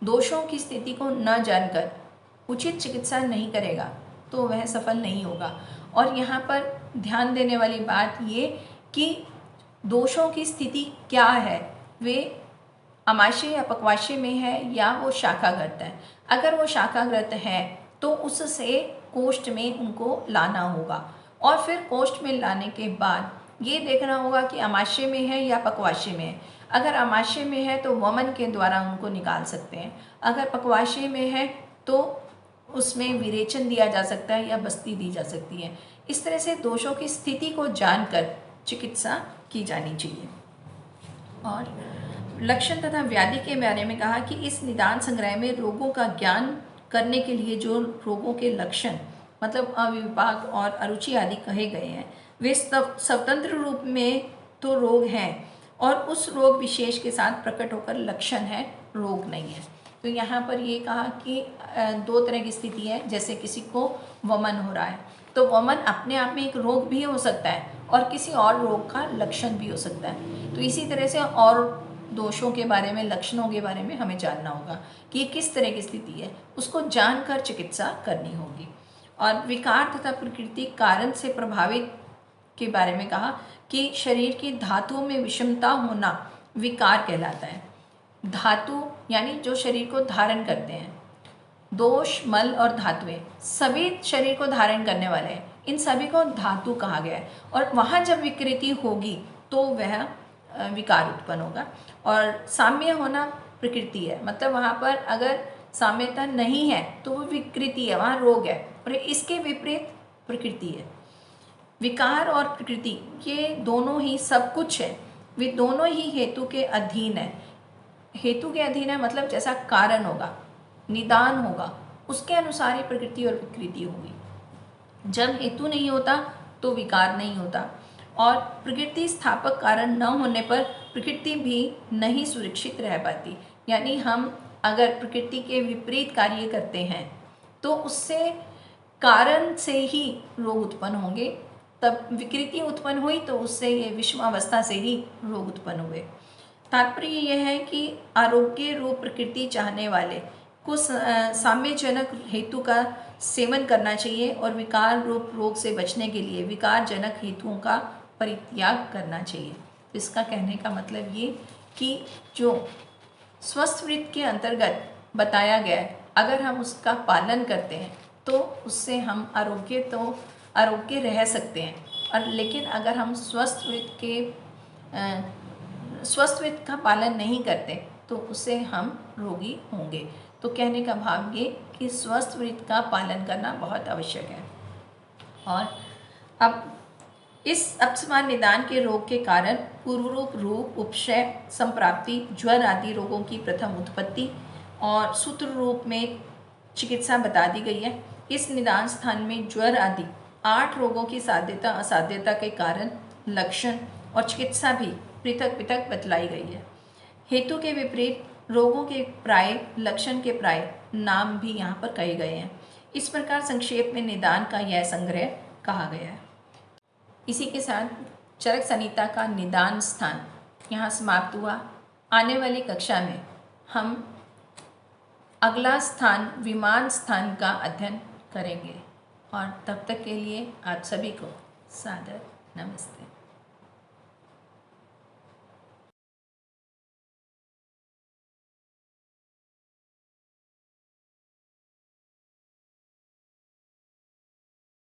दोषों की स्थिति को न जानकर उचित चिकित्सा नहीं करेगा तो वह सफल नहीं होगा। और यहाँ पर ध्यान देने वाली बात ये कि दोषों की स्थिति क्या है, वे अमाशय या पक्वाशय में है या वो शाखाग्रस्त है। अगर वो शाखाग्रस्त है तो उससे कोष्ठ में उनको लाना होगा और फिर कोष्ठ में लाने के बाद ये देखना होगा कि अमाशय में है या पक्वाशय में है। अगर अमाशय में है तो वमन के द्वारा उनको निकाल सकते हैं, अगर पक्वाशय में है तो उसमें विरेचन दिया जा सकता है या बस्ती दी जा सकती है। इस तरह से दोषों की स्थिति को जानकर चिकित्सा की जानी चाहिए। और लक्षण तथा व्याधि के बारे में कहा कि इस निदान संग्रह में रोगों का ज्ञान करने के लिए जो रोगों के लक्षण मतलब अविभाग और अरुचि आदि कहे गए हैं वे स्वतंत्र रूप में तो रोग हैं और उस रोग विशेष के साथ प्रकट होकर लक्षण है, रोग नहीं है। तो यहाँ पर ये कहा कि दो तरह की स्थिति है, जैसे किसी को वमन हो रहा है तो वमन अपने आप में एक रोग भी हो सकता है और किसी और रोग का लक्षण भी हो सकता है। तो इसी तरह से और दोषों के बारे में, लक्षणों के बारे में हमें जानना होगा कि ये किस तरह की स्थिति है, उसको जानकर चिकित्सा करनी होगी। और विकार तथा प्रकृति कारण से प्रभावित के बारे में कहा कि शरीर की धातुओं में विषमता होना विकार कहलाता है। धातु यानी जो शरीर को धारण करते हैं, दोष, मल और धातुएं सभी शरीर को धारण करने वाले हैं, इन सभी को धातु कहा गया है। और वहाँ जब विकृति होगी तो वह विकार उत्पन्न होगा। और साम्य होना प्रकृति है, मतलब वहाँ पर अगर साम्यता नहीं है तो वो विकृति है, वहाँ रोग है। और इसके विपरीत प्रकृति है। विकार और प्रकृति ये दोनों ही सब कुछ है, वे दोनों ही हेतु के अधीन है। हेतु के अधीन है मतलब जैसा कारण होगा, निदान होगा, उसके अनुसार ही प्रकृति और विकृति होगी। जब हेतु नहीं होता तो विकार नहीं होता और प्रकृति स्थापक कारण न होने पर प्रकृति भी नहीं सुरक्षित रह पाती। यानी हम अगर प्रकृति के विपरीत कार्य करते हैं तो उससे कारण से ही रोग उत्पन्न होंगे। तब विकृति उत्पन्न हुई तो उससे ये विषमावस्था से ही रोग उत्पन्न हुए। तात्पर्य यह है कि आरोग्य रूप प्रकृति चाहने वाले को साम्यजनक हेतु का सेवन करना चाहिए और विकार रूप रोग से बचने के लिए विकारजनक हेतुओं का परित्याग करना चाहिए। तो इसका कहने का मतलब ये कि जो स्वस्थ वृत्त के अंतर्गत बताया गया है, अगर हम उसका पालन करते हैं तो उससे हम आरोग्य रह सकते हैं। और लेकिन अगर हम स्वस्थ वृत्त का पालन नहीं करते तो उससे हम रोगी होंगे। तो कहने का भाव ये कि स्वस्थ वृत्त का पालन करना बहुत आवश्यक है। और अब इस अपसमान निदान के रोग के कारण पूर्वरूप रूप, उपक्षय, संप्राप्ति, ज्वर आदि रोगों की प्रथम उत्पत्ति और सूत्र रूप में चिकित्सा बता दी गई है। इस निदान स्थान में ज्वर आदि 8 रोगों की साध्यता असाध्यता के कारण, लक्षण और चिकित्सा भी पृथक पृथक बतलाई गई है। हेतु के विपरीत रोगों के प्राय, लक्षण के प्राय नाम भी यहाँ पर कहे गए हैं। इस प्रकार संक्षेप में निदान का यह संग्रह कहा गया है। इसी के साथ चरक संहिता का निदान स्थान यहाँ समाप्त हुआ। आने वाली कक्षा में हम अगला स्थान विमान स्थान का अध्ययन करेंगे और तब तक के लिए आप सभी को सादर नमस्ते।